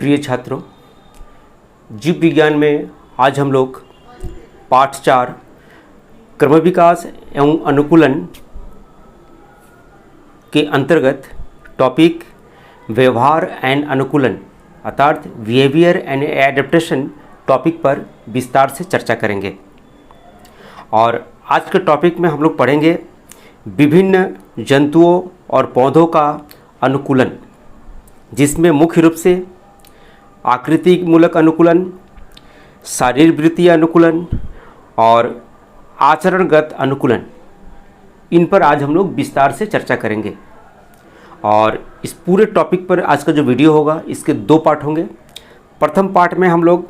प्रिय छात्रों, जीव विज्ञान में आज हम लोग पाठ 4 क्रम विकास एवं अनुकूलन के अंतर्गत टॉपिक व्यवहार एंड अनुकूलन अर्थात बिहेवियर एंड एडेप्टेशन टॉपिक पर विस्तार से चर्चा करेंगे। और आज के टॉपिक में हम लोग पढ़ेंगे विभिन्न जंतुओं और पौधों का अनुकूलन, जिसमें मुख्य रूप से आकृति मूलक अनुकूलन, शारीरवृत्तीय अनुकूलन और आचरणगत अनुकूलन, इन पर आज हम लोग विस्तार से चर्चा करेंगे। और इस पूरे टॉपिक पर आज का जो वीडियो होगा इसके 2 पार्ट होंगे। प्रथम पार्ट में हम लोग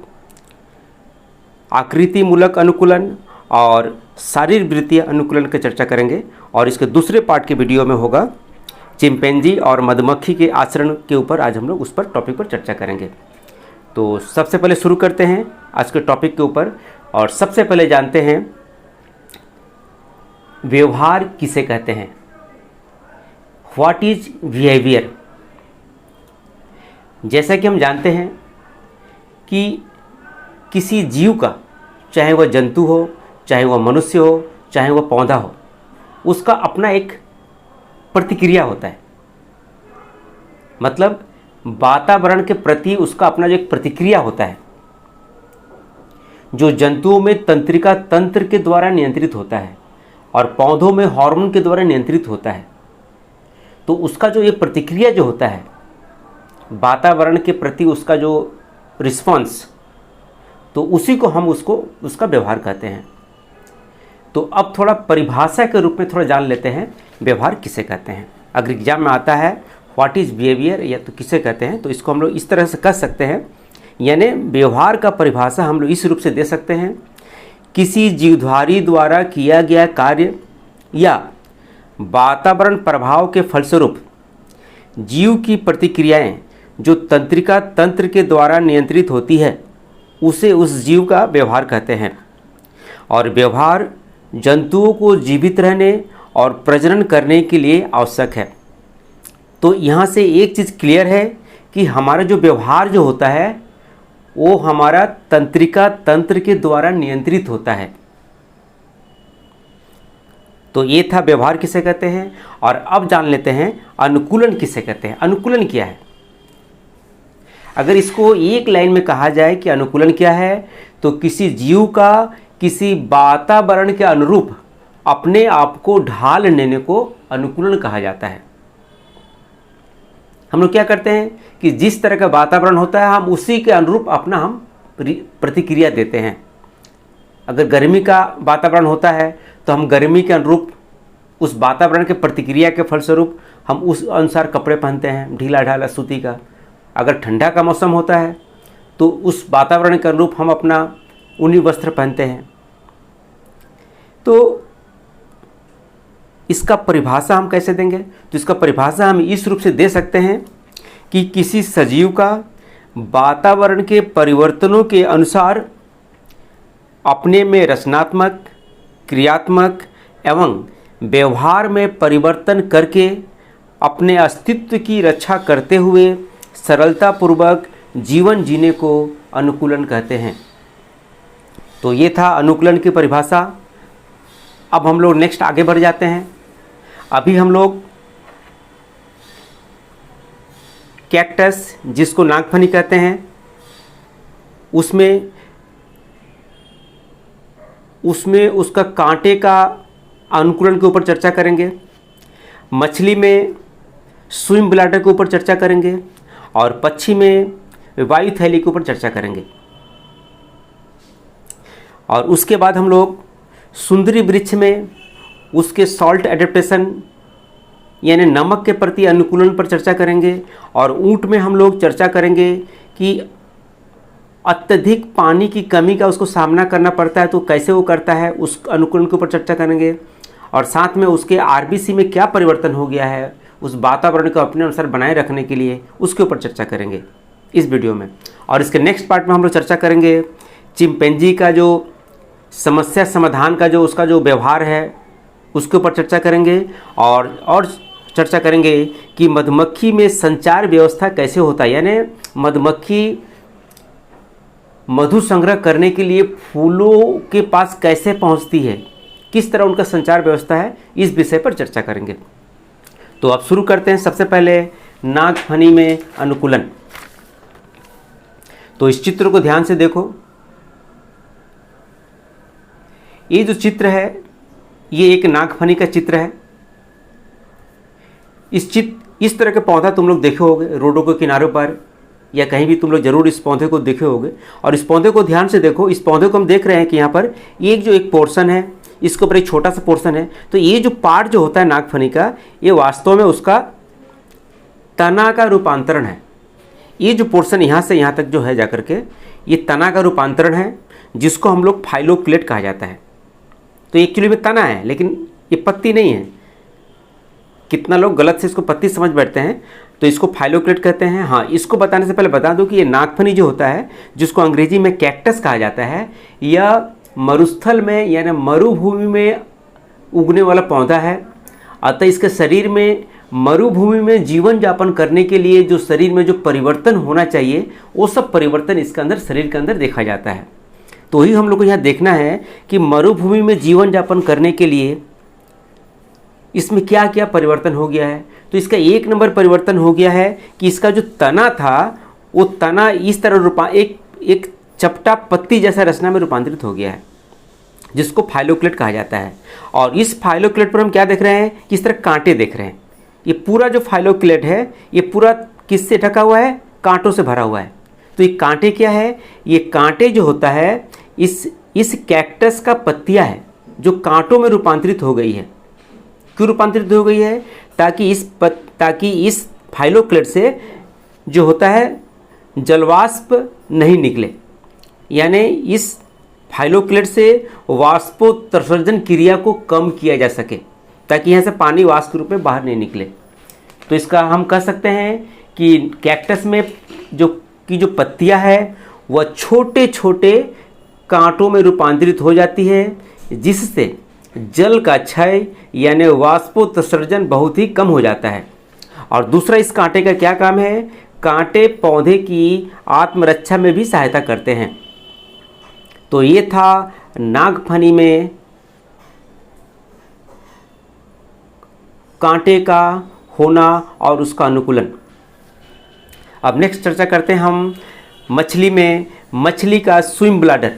आकृति मूलक अनुकूलन और शारीरवृत्तीय अनुकूलन की चर्चा करेंगे, और इसके दूसरे पार्ट के वीडियो में होगा चिंपैंजी और मधुमक्खी के आचरण के ऊपर आज हम लोग उस पर टॉपिक पर चर्चा करेंगे। तो सबसे पहले शुरू करते हैं आज के टॉपिक के ऊपर, और सबसे पहले जानते हैं व्यवहार किसे कहते हैं। What is behaviour. जैसा कि हम जानते हैं कि किसी जीव का, चाहे वह जंतु हो, चाहे वह मनुष्य हो, चाहे वह पौधा हो, उसका अपना एक प्रतिक्रिया होता है। मतलब वातावरण के प्रति उसका अपना जो एक प्रतिक्रिया होता है, जो जंतुओं में तंत्रिका तंत्र के द्वारा नियंत्रित होता है और पौधों में हार्मोन के द्वारा नियंत्रित होता है। तो उसका जो ये प्रतिक्रिया जो होता है वातावरण के प्रति, उसका जो रिस्पॉन्स, तो उसी को हम उसका व्यवहार कहते हैं। तो अब थोड़ा परिभाषा के रूप में थोड़ा जान लेते हैं व्यवहार किसे कहते हैं। अगर एग्जाम में आता है व्हाट इज़ बिहेवियर या तो किसे कहते हैं, तो इसको हम लोग इस तरह से कह सकते हैं, यानी व्यवहार का परिभाषा हम लोग इस रूप से दे सकते हैं, किसी जीवधारी द्वारा किया गया कार्य या वातावरण प्रभाव के फलस्वरूप जीव की प्रतिक्रियाएं जो तंत्रिका तंत्र के द्वारा नियंत्रित होती है, उसे उस जीव का व्यवहार कहते हैं। और व्यवहार जंतुओं को जीवित रहने और प्रजनन करने के लिए आवश्यक है। तो यहाँ से एक चीज़ क्लियर है कि हमारा जो व्यवहार जो होता है वो हमारा तंत्रिका तंत्र के द्वारा नियंत्रित होता है। तो ये था व्यवहार किसे कहते हैं। और अब जान लेते हैं अनुकूलन किसे कहते हैं। अनुकूलन क्या है। अगर इसको एक लाइन में कहा जाए कि अनुकूलन क्या है, तो किसी जीव का किसी वातावरण के अनुरूप अपने आप को ढाल लेने को अनुकूलन कहा जाता है। हम लोग क्या करते हैं कि जिस तरह का वातावरण होता है हम उसी के अनुरूप अपना हम प्रतिक्रिया देते हैं। अगर गर्मी का वातावरण होता है तो हम गर्मी के अनुरूप उस वातावरण के प्रतिक्रिया के फलस्वरूप हम उस अनुसार कपड़े पहनते हैं, ढीला ढाला सूती का। अगर ठंडा का मौसम होता है तो उस वातावरण के अनुरूप हम अपना ऊनी वस्त्र पहनते हैं। तो इसका परिभाषा हम कैसे देंगे, तो इसका परिभाषा हम इस रूप से दे सकते हैं कि किसी सजीव का वातावरण के परिवर्तनों के अनुसार अपने में रचनात्मक, क्रियात्मक एवं व्यवहार में परिवर्तन करके अपने अस्तित्व की रक्षा करते हुए सरलतापूर्वक जीवन जीने को अनुकूलन कहते हैं। तो ये था अनुकूलन की परिभाषा। अब हम लोग नेक्स्ट आगे बढ़ जाते हैं। अभी हम लोग कैक्टस, जिसको नागफनी कहते हैं, उसमें उसका कांटे का अनुकूलन के ऊपर चर्चा करेंगे। मछली में स्विम ब्लैडर के ऊपर चर्चा करेंगे, और पक्षी में वायु थैली के ऊपर चर्चा करेंगे। और उसके बाद हम लोग सुंदरी वृक्ष में उसके सॉल्ट एडेप्टेशन यानी नमक के प्रति अनुकूलन पर चर्चा करेंगे। और ऊंट में हम लोग चर्चा करेंगे कि अत्यधिक पानी की कमी का उसको सामना करना पड़ता है, तो कैसे वो करता है, उस अनुकूलन के ऊपर चर्चा करेंगे। और साथ में उसके आरबीसी में क्या परिवर्तन हो गया है उस वातावरण को अपने अनुसार बनाए रखने के लिए, उसके ऊपर चर्चा करेंगे इस वीडियो में। और इसके नेक्स्ट पार्ट में हम लोग चर्चा करेंगे चिंपैंजी का जो समस्या समाधान का जो उसका जो व्यवहार है उसके ऊपर चर्चा करेंगे। और चर्चा करेंगे कि मधुमक्खी में संचार व्यवस्था कैसे होता है, यानी मधुमक्खी मधु संग्रह करने के लिए फूलों के पास कैसे पहुंचती है, किस तरह उनका संचार व्यवस्था है, इस विषय पर चर्चा करेंगे। तो अब शुरू करते हैं। सबसे पहले नागफनी में अनुकूलन। तो इस चित्र को ध्यान से देखो। ये जो चित्र है ये एक नागफनी का चित्र है। इस तरह के पौधा तुम लोग देखे होगे रोडों के किनारों पर या कहीं भी, तुम लोग जरूर इस पौधे को देखे होगे। और इस पौधे को ध्यान से देखो। इस पौधे को हम देख रहे हैं कि यहाँ पर एक पोर्शन है, इसके ऊपर एक छोटा सा पोर्शन है। तो ये जो पार्ट जो होता है नागफनी का, ये वास्तव में उसका तना का रूपांतरण है। ये जो पोर्शन यहाँ से यहाँ तक जो है जाकर के, ये तना का रूपांतरण है, जिसको हम लोग फाइलोक्लेट कहा जाता है। तो एक्चुअली में तना है, लेकिन ये पत्ती नहीं है। कितना लोग गलत से इसको पत्ती समझ बैठते हैं, तो इसको फाइलोक्लेट कहते हैं। हाँ, इसको बताने से पहले बता दूं कि ये नागफनी जो होता है, जिसको अंग्रेजी में कैक्टस कहा जाता है, यह मरुस्थल में यानी मरुभूमि में उगने वाला पौधा है। अतः इसके शरीर में मरुभूमि में जीवन यापन करने के लिए जो शरीर में जो परिवर्तन होना चाहिए, वो सब परिवर्तन इसके अंदर, शरीर के अंदर देखा जाता है। तो ही हम लोग को यहाँ देखना है कि मरुभूमि में जीवन यापन करने के लिए इसमें क्या क्या परिवर्तन हो गया है। तो इसका एक नंबर परिवर्तन हो गया है कि इसका जो तना था, वो तना इस तरह एक चपटा पत्ती जैसा रचना में रूपांतरित हो गया है, जिसको फाइलोक्लेट कहा जाता है। और इस फाइलोक्लेट पर हम क्या देख रहे हैं कि इस तरह कांटे देख रहे हैं। ये पूरा जो फाइलोक्लेट है, ये पूरा किससे ढका हुआ है? कांटों से भरा हुआ है। तो ये कांटे क्या है? ये कांटे जो होता है, इस कैक्टस का पत्तियां है जो कांटों में रूपांतरित हो गई है। क्यों रूपांतरित हो गई है? ताकि इस फाइलोक्लेट से जो होता है जलवाष्प नहीं निकले, यानी इस फाइलोक्लेट से वाष्पोत्सर्जन क्रिया को कम किया जा सके, ताकि यहाँ से पानी वाष्प के रूप में बाहर नहीं निकले। तो इसका हम कह सकते हैं कि कैक्टस में जो पत्तियां है वह छोटे छोटे कांटों में रूपांतरित हो जाती है, जिससे जल का क्षय यानी वाष्पोत्सर्जन बहुत ही कम हो जाता है। और दूसरा, इस कांटे का क्या काम है? कांटे पौधे की आत्मरक्षा में भी सहायता करते हैं। तो ये था नागफनी में कांटे का होना और उसका अनुकूलन। अब नेक्स्ट चर्चा करते हैं हम मछली में, मछली का स्विम ब्लैडर,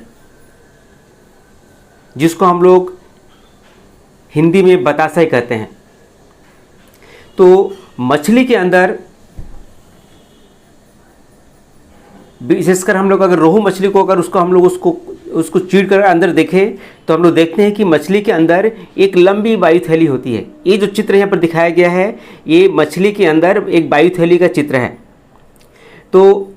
जिसको हम लोग हिंदी में बतासा ही कहते हैं। तो मछली के अंदर विशेषकर हम लोग अगर रोहू मछली को अगर उसको हम लोग उसको चीर कर अंदर देखें, तो हम लोग देखते हैं कि मछली के अंदर एक लंबी वायुथैली होती है। ये जो चित्र यहाँ पर दिखाया गया है, ये मछली के अंदर एक वायुथैली का चित्र है। तो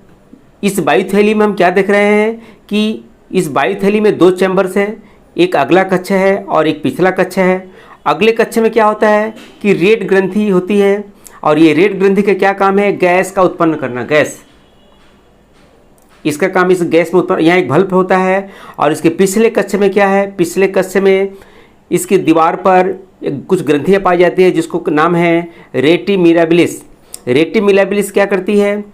इस वायुथैली में हम क्या देख रहे हैं कि इस वायुथैली में दो चैम्बर्स हैं, एक अगला कक्ष है और एक पिछला कक्ष है। अगले कक्ष में क्या होता है कि रेड ग्रंथि होती है, और ये रेड ग्रंथि का क्या काम है? गैस का उत्पन्न करना, गैस। इसका काम इस गैस में उत्पन्न, यहाँ एक बल्ब होता है। और इसके पिछले कक्ष में क्या है? पिछले कक्ष में इसकी दीवार पर कुछ ग्रंथियाँ पाई जाती है, जिसको नाम है रेटी मिराबिलिस। रेटी मिराबिलिस क्या करती है?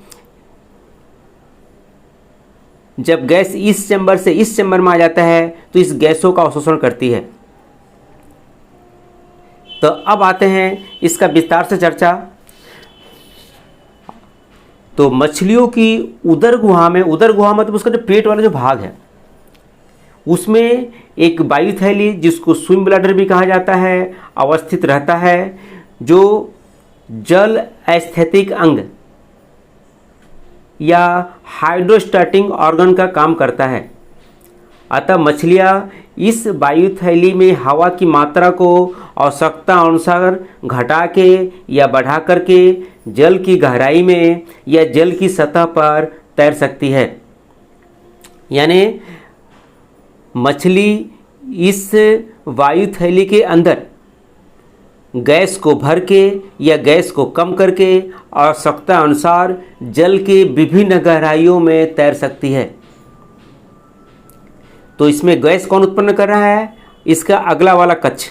जब गैस इस चैम्बर से इस चैम्बर में आ जाता है, तो इस गैसों का अवशोषण करती है। तो अब आते हैं इसका विस्तार से चर्चा। तो मछलियों की उदर गुहा में, उदर गुहा मतलब उसका जो पेट वाला जो भाग है, उसमें एक वायुथैली, जिसको स्विम ब्लैडर भी कहा जाता है, अवस्थित रहता है, जो जल एस्थेटिक अंग या हाइड्रोस्टैटिक ऑर्गन का काम करता है। अतः मछलियाँ इस वायुथैली में हवा की मात्रा को आवश्यकता अनुसार घटा के या बढ़ा करके जल की गहराई में या जल की सतह पर तैर सकती है। यानी मछली इस वायुथैली के अंदर गैस को भर के या गैस को कम करके आवश्यकता अनुसार जल के विभिन्न गहराइयों में तैर सकती है। तो इसमें गैस कौन उत्पन्न कर रहा है? इसका अगला वाला कक्ष,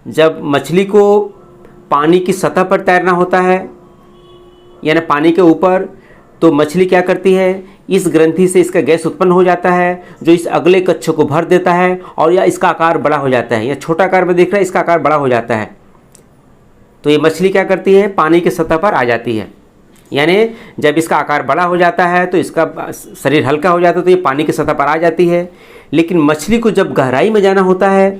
जब मछली को पानी की सतह पर तैरना होता है यानी पानी के ऊपर, तो मछली क्या करती है, इस ग्रंथि से इसका गैस उत्पन्न हो जाता है जो इस अगले कच्छ को भर देता है और या इसका आकार बड़ा हो जाता है। या छोटा आकार में दिख रहा है, इसका आकार बड़ा हो जाता है। तो ये मछली क्या करती है, पानी की सतह पर आ जाती है। यानी जब इसका आकार बड़ा हो जाता है तो इसका शरीर हल्का हो जाता है, तो ये पानी की सतह पर आ जाती है। लेकिन मछली को जब गहराई में जाना होता है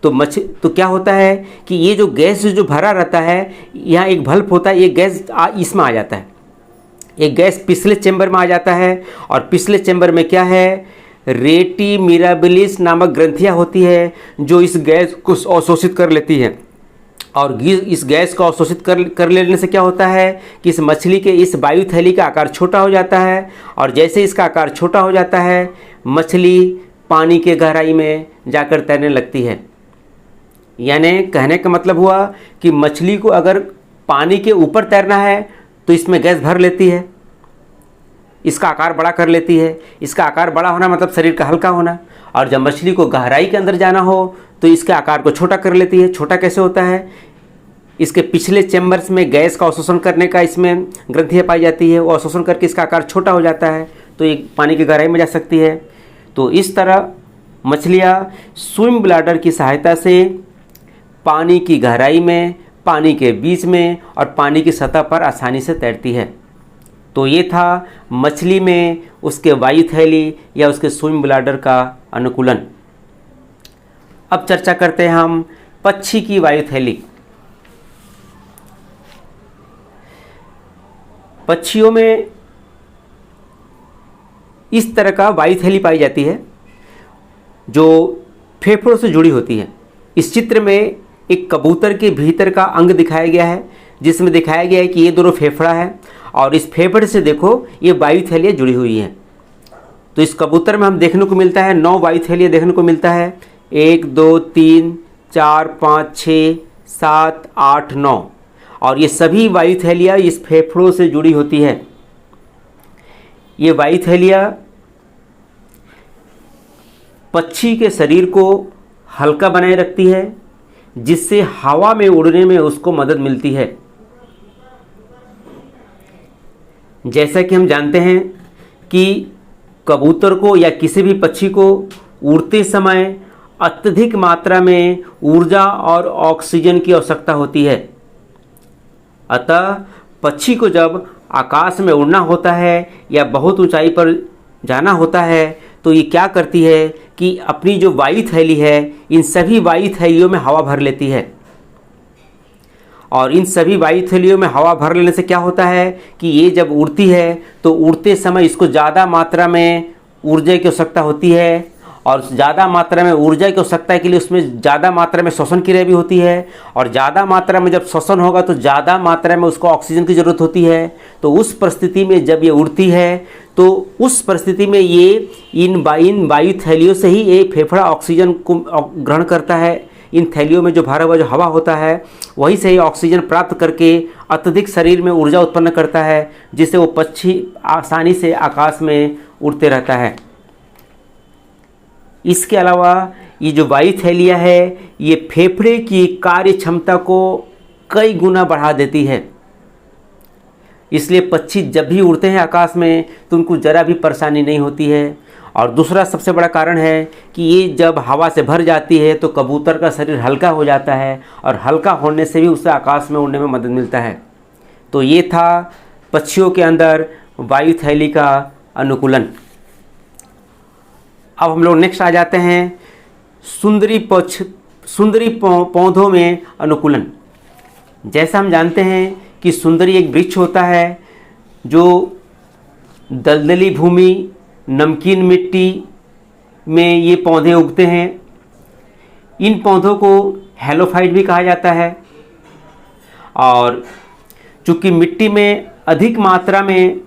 तो क्या होता है कि ये जो गैस जो भरा रहता है, यहाँ एक बल्ब होता है, ये गैस इसमें आ जाता है। एक गैस पिछले चैम्बर में आ जाता है और पिछले चैम्बर में क्या है, रेटी मिराबिलिस नामक ग्रंथियाँ होती है जो इस गैस को अवशोषित कर लेती है। और इस गैस को अवशोषित कर लेने से क्या होता है कि इस मछली के इस वायु थैली का आकार छोटा हो जाता है। और जैसे इसका आकार छोटा हो जाता है, मछली पानी के गहराई में जाकर तैरने लगती है। यानी कहने का मतलब हुआ कि मछली को अगर पानी के ऊपर तैरना है तो इसमें गैस भर लेती है, इसका आकार बड़ा कर लेती है। इसका आकार बड़ा होना मतलब शरीर का हल्का होना। और जब मछली को गहराई के अंदर जाना हो तो इसके आकार को छोटा कर लेती है। छोटा कैसे होता है, इसके पिछले चैम्बर्स में गैस का अवशोषण करने का इसमें ग्रंथियाँ पाई जाती है, वो अवशोषण करके इसका आकार छोटा हो जाता है, तो ये पानी की गहराई में जा सकती है। तो इस तरह मछलियाँ स्विम ब्लैडर की सहायता से पानी की गहराई में, पानी के बीच में और पानी की सतह पर आसानी से तैरती है। तो ये था मछली में उसके वायु थैली या उसके स्विम ब्लैडर का अनुकूलन। अब चर्चा करते हैं हम पक्षी की वायु थैली। पक्षियों में इस तरह का वायु थैली पाई जाती है जो फेफड़ों से जुड़ी होती है। इस चित्र में एक कबूतर के भीतर का अंग दिखाया गया है, जिसमें दिखाया गया है कि ये दोनों फेफड़ा है और इस फेफड़े से देखो ये वायु थैलियाँ जुड़ी हुई हैं। तो इस कबूतर में हम देखने को मिलता है 9 वायु थैलियाँ देखने को मिलता है। 1 2 3 4 5 6 7 8 9 और ये सभी वायु थैलियाँ इस फेफड़ों से जुड़ी होती है। ये वायु थैलियाँ पक्षी के शरीर को हल्का बनाए रखती है, जिससे हवा में उड़ने में उसको मदद मिलती है। जैसा कि हम जानते हैं कि कबूतर को या किसी भी पक्षी को उड़ते समय अत्यधिक मात्रा में ऊर्जा और ऑक्सीजन की आवश्यकता होती है। अतः पक्षी को जब आकाश में उड़ना होता है या बहुत ऊंचाई पर जाना होता है तो ये क्या करती है कि अपनी जो वायु थैली है, इन सभी वायु थैलियों में हवा भर लेती है। और इन सभी वायु थैलियों में हवा भर लेने से क्या होता है कि ये जब उड़ती है तो उड़ते समय इसको ज़्यादा मात्रा में ऊर्जा की आवश्यकता होती है। और ज़्यादा मात्रा में ऊर्जा की आवश्यकता के लिए उसमें ज़्यादा मात्रा में श्वसन क्रिया भी होती है। और ज़्यादा मात्रा में जब श्वसन होगा तो ज़्यादा मात्रा में उसको ऑक्सीजन की ज़रूरत होती है। तो उस परिस्थिति में जब ये उड़ती है तो उस परिस्थिति में ये इन वायु थैलियों से ही ये फेफड़ा ऑक्सीजन को ग्रहण करता है। इन थैलियों में जो भरा हुआ जो हवा होता है वही से ही ऑक्सीजन प्राप्त करके अत्यधिक शरीर में ऊर्जा उत्पन्न करता है, जिससे वो पक्षी आसानी से आकाश में उड़ते रहता है। इसके अलावा ये जो वायु थैलियाँ है ये फेफड़े की कार्य क्षमता को कई गुना बढ़ा देती है। इसलिए पक्षी जब भी उड़ते हैं आकाश में तो उनको ज़रा भी परेशानी नहीं होती है। और दूसरा सबसे बड़ा कारण है कि ये जब हवा से भर जाती है तो कबूतर का शरीर हल्का हो जाता है और हल्का होने से भी उसे आकाश में उड़ने में मदद मिलता है। तो ये था पक्षियों के अंदर वायु थैली का अनुकूलन। अब हम लोग नेक्स्ट आ जाते हैं सुंदरी पौधों में अनुकूलन। जैसा हम जानते हैं कि सुंदरी एक वृक्ष होता है जो दलदली भूमि, नमकीन मिट्टी में ये पौधे उगते हैं। इन पौधों को हेलोफाइट भी कहा जाता है। और चूँकि मिट्टी में अधिक मात्रा में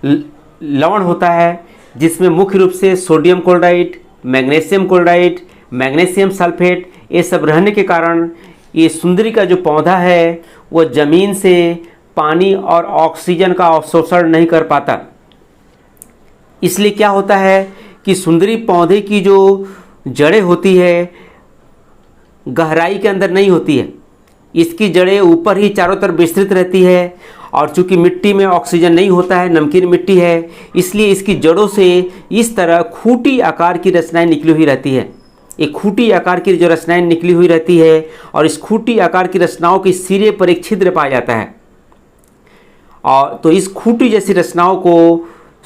लवण होता है, जिसमें मुख्य रूप से sodium chloride, magnesium chloride, magnesium sulphate ये सब रहने के कारण ये सुंदरी का जो पौधा है वो ज़मीन से पानी और ऑक्सीजन का अवशोषण नहीं कर पाता। इसलिए क्या होता है कि सुंदरी पौधे की जो जड़ें होती है गहराई के अंदर नहीं होती है, इसकी जड़ें ऊपर ही चारों तरफ विस्तृत रहती है। और चूंकि मिट्टी में ऑक्सीजन नहीं होता है, नमकीन मिट्टी है, इसलिए इसकी जड़ों से इस तरह खूंटी आकार की रचनाएं निकली हुई रहती है। एक खूंटी आकार की जो रचनाएं निकली हुई रहती है, और इस खूंटी आकार की रचनाओं के सिरे पर एक छिद्र पाया जाता है। और तो इस खूंटी जैसी रचनाओं को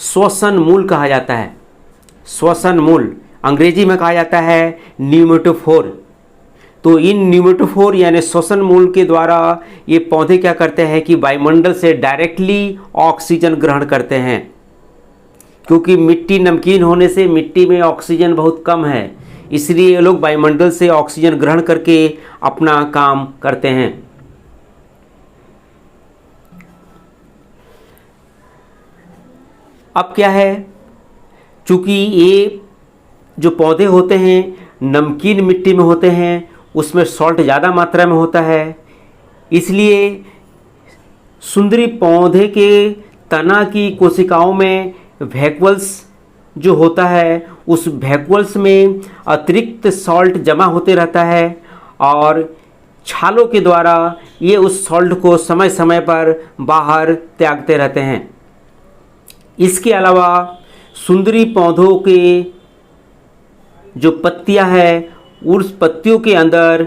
श्वसन मूल कहा जाता है। श्वसन मूल अंग्रेजी में कहा जाता है न्यूमेटोफोर। तो इन न्यूमेटोफोर यानी श्वसन मूल के द्वारा ये पौधे क्या करते हैं कि वायुमंडल से डायरेक्टली ऑक्सीजन ग्रहण करते हैं। क्योंकि मिट्टी नमकीन होने से मिट्टी में ऑक्सीजन बहुत कम है, इसलिए ये लोग वायुमंडल से ऑक्सीजन ग्रहण करके अपना काम करते हैं। अब क्या है, चूंकि ये जो पौधे होते हैं नमकीन मिट्टी में होते हैं, उसमें सॉल्ट ज़्यादा मात्रा में होता है, इसलिए सुंदरी पौधे के तना की कोशिकाओं में वैक्यूल्स जो होता है, उस वैक्यूल्स में अतिरिक्त सॉल्ट जमा होते रहता है, और छालों के द्वारा ये उस सॉल्ट को समय समय पर बाहर त्यागते रहते हैं। इसके अलावा सुंदरी पौधों के जो पत्तियां हैं, उस पत्तियों के अंदर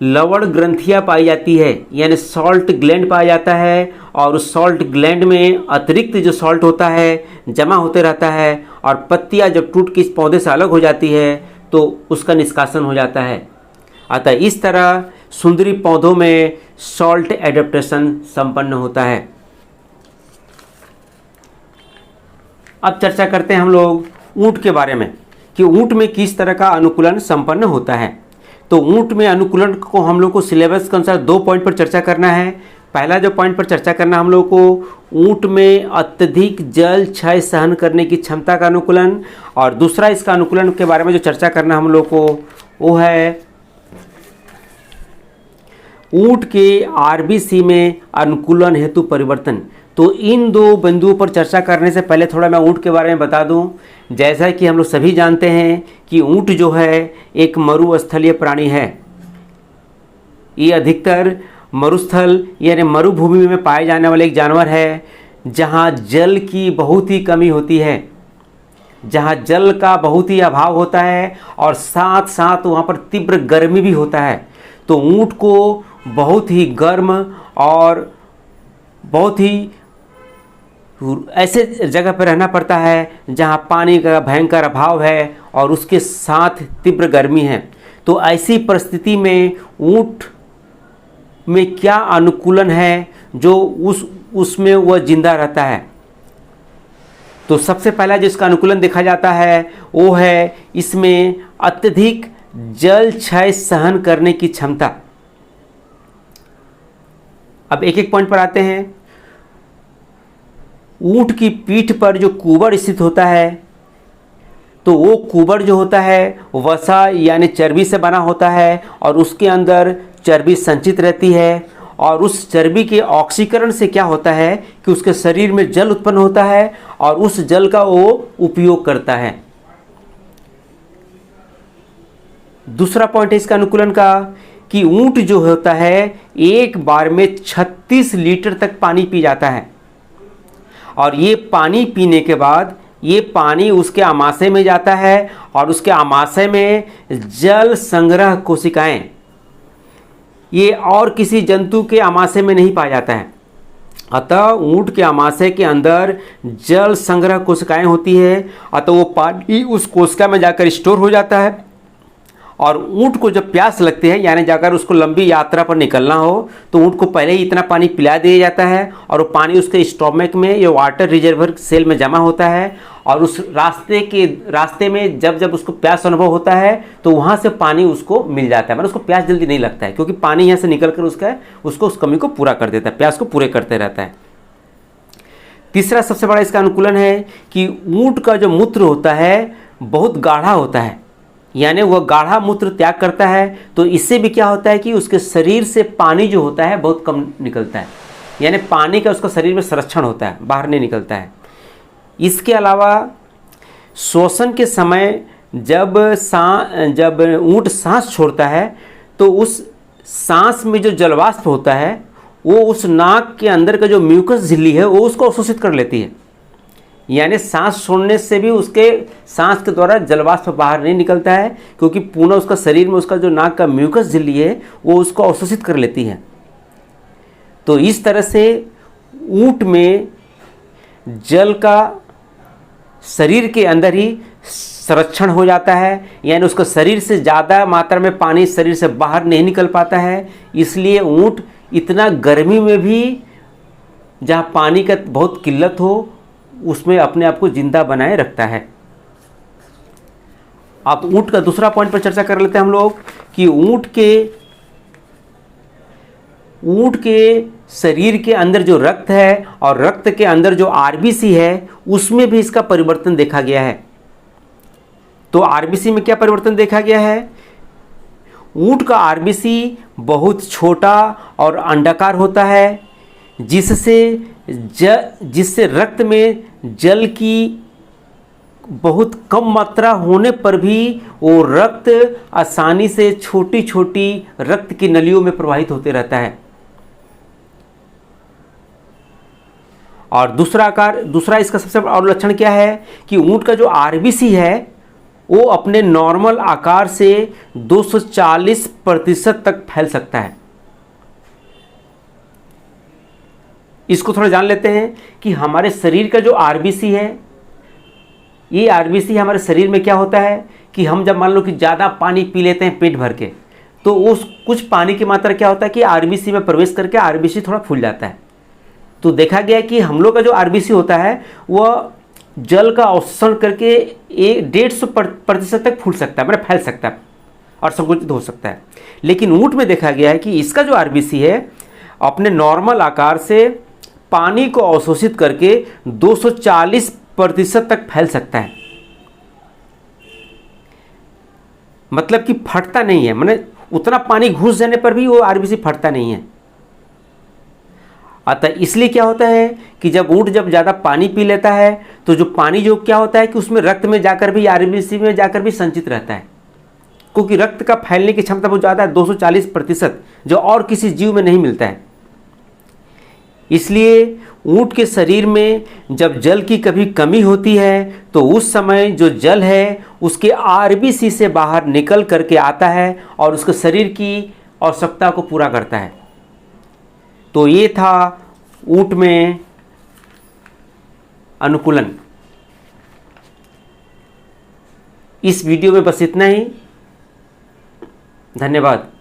लवण ग्रंथियां पाई जाती है, यानी सॉल्ट ग्लैंड पाया जाता है, और उस सॉल्ट ग्लैंड में अतिरिक्त जो सॉल्ट होता है जमा होते रहता है, और पत्तियां जब टूट के इस पौधे से अलग हो जाती है तो उसका निष्कासन हो जाता है। अतः इस तरह सुंदरी पौधों में सॉल्ट एडेप्टेशन संपन्न होता है। अब चर्चा करते हैं हम लोग ऊंट के बारे में कि ऊंट में किस तरह का अनुकूलन संपन्न होता है। तो ऊंट में अनुकूलन को हम लोग को सिलेबस के अनुसार 2 पॉइंट पर चर्चा करना है। पहला जो पॉइंट पर चर्चा करना हम लोग को ऊंट में अत्यधिक जल क्षय सहन करने की क्षमता का अनुकूलन, और दूसरा इसका अनुकूलन के बारे में जो चर्चा करना हम लोग को वो है ऊंट के आरबीसी में अनुकूलन हेतु परिवर्तन। तो इन 2 बिंदुओं पर चर्चा करने से पहले थोड़ा मैं ऊंट के बारे में बता दूं। जैसा कि हम लोग सभी जानते हैं कि ऊंट जो है एक मरुस्थलीय प्राणी है। ये अधिकतर मरुस्थल यानी मरुभूमि में पाए जाने वाले एक जानवर है, जहां जल की बहुत ही कमी होती है, जहां जल का बहुत ही अभाव होता है, और साथ साथ वहां पर तीव्र गर्मी भी होता है। तो ऊंट को बहुत ही गर्म और बहुत ही ऐसे जगह पर रहना पड़ता है जहां पानी का भयंकर अभाव है और उसके साथ तीव्र गर्मी है। तो ऐसी परिस्थिति में ऊंट में क्या अनुकूलन है जो उसमें वह जिंदा रहता है। तो सबसे पहला जिसका अनुकूलन देखा जाता है वो है इसमें अत्यधिक जल क्षय सहन करने की क्षमता। अब एक एक पॉइंट पर आते हैं। ऊंट की पीठ पर जो कुबड़ स्थित होता है, तो वो कुबड़ जो होता है वसा यानी चर्बी से बना होता है, और उसके अंदर चर्बी संचित रहती है, और उस चर्बी के ऑक्सीकरण से क्या होता है कि उसके शरीर में जल उत्पन्न होता है, और उस जल का वो उपयोग करता है। दूसरा पॉइंट है इसका अनुकूलन का कि ऊंट जो होता है एक बार में 36 लीटर तक पानी पी जाता है, और ये पानी पीने के बाद ये पानी उसके आमाशय में जाता है, और उसके आमाशय में जल संग्रह कोशिकाएं ये और किसी जंतु के आमाशय में नहीं पाया जाता है। अतः ऊंट के आमाशय के अंदर जल संग्रह कोशिकाएं होती है, अतः वो पानी उस कोशिका में जाकर स्टोर हो जाता है, और ऊंट को जब प्यास लगती है यानी जाकर उसको लंबी यात्रा पर निकलना हो तो ऊंट को पहले ही इतना पानी पिला दिया जाता है, और वो पानी उसके स्टोमक में या वाटर रिजर्वर सेल में जमा होता है, और उस रास्ते में जब जब उसको प्यास अनुभव होता है तो वहाँ से पानी उसको मिल जाता है। मतलब उसको प्यास जल्दी नहीं लगता है, क्योंकि पानी यहाँ से निकल कर उसको उस कमी को पूरा कर देता है, प्यास को पूरे करते रहता है। तीसरा सबसे बड़ा इसका अनुकूलन है कि ऊंट का जो मूत्र होता है बहुत गाढ़ा होता है, यानी वह गाढ़ा मूत्र त्याग करता है। तो इससे भी क्या होता है कि उसके शरीर से पानी जो होता है बहुत कम निकलता है, यानी पानी का उसका शरीर में संरक्षण होता है, बाहर नहीं निकलता है। इसके अलावा श्वसन के समय जब ऊंट सांस छोड़ता है तो उस सांस में जो जलवाष्प होता है वो उस नाक के अंदर का जो म्यूकस झिल्ली है वो उसको अवशोषित कर लेती है। यानी सांस छोड़ने से भी उसके सांस के द्वारा जलवाष्प बाहर नहीं निकलता है, क्योंकि पूर्ण उसका शरीर में उसका जो नाक का म्यूकस झिल्ली है वो उसको अवशोषित कर लेती है। तो इस तरह से ऊंट में जल का शरीर के अंदर ही संरक्षण हो जाता है, यानी उसका शरीर से ज़्यादा मात्रा में पानी शरीर से बाहर नहीं निकल पाता है। इसलिए ऊंट इतना गर्मी में भी जहाँ पानी का बहुत किल्लत हो उसमें अपने आप को जिंदा बनाए रखता है। अब ऊंट का दूसरा पॉइंट पर चर्चा कर लेते हैं हम लोग कि ऊंट के शरीर के अंदर जो रक्त है और रक्त के अंदर जो आरबीसी है उसमें भी इसका परिवर्तन देखा गया है। तो आरबीसी में क्या परिवर्तन देखा गया है? ऊंट का आरबीसी बहुत छोटा और अंडाकार होता है, जिससे रक्त में जल की बहुत कम मात्रा होने पर भी वो रक्त आसानी से छोटी छोटी रक्त की नलियों में प्रवाहित होते रहता है। और दूसरा इसका सबसे बड़ा और लक्षण क्या है कि ऊंट का जो आरबीसी है वो अपने नॉर्मल आकार से 240% तक फैल सकता है। इसको थोड़ा जान लेते हैं कि हमारे शरीर का जो आरबीसी है, ये आरबीसी हमारे शरीर में क्या होता है कि हम जब मान लो कि ज़्यादा पानी पी लेते हैं पेट भर के, तो उस कुछ पानी की मात्रा क्या होता है कि आरबीसी में प्रवेश करके आरबीसी थोड़ा फूल जाता है। तो देखा गया कि हम लोग का जो आरबीसी होता है वह जल का अवशोषण करके 150% तक फूल सकता है, मतलब फैल सकता है और संकुचित हो सकता है। लेकिन ऊंट में देखा गया है कि इसका जो आरबीसी है अपने नॉर्मल आकार से पानी को अवशोषित करके 240% तक फैल सकता है। मतलब कि फटता नहीं है, मतलब उतना पानी घुस जाने पर भी वो आरबीसी फटता नहीं है। अतः इसलिए क्या होता है कि जब ऊंट ज़्यादा पानी पी लेता है तो जो पानी जो क्या होता है कि उसमें रक्त में जाकर भी आरबीसी में जाकर भी संचित रहता है, क्योंकि रक्त का फैलने की क्षमता बहुत ज़्यादा है, 240%, जो और किसी जीव में नहीं मिलता है। इसलिए ऊंट के शरीर में जब जल की कभी कमी होती है तो उस समय जो जल है उसके आरबीसी से बाहर निकल करके आता है और उसके शरीर की आवश्यकता को पूरा करता है। तो ये था ऊंट में अनुकूलन। इस वीडियो में बस इतना ही। धन्यवाद।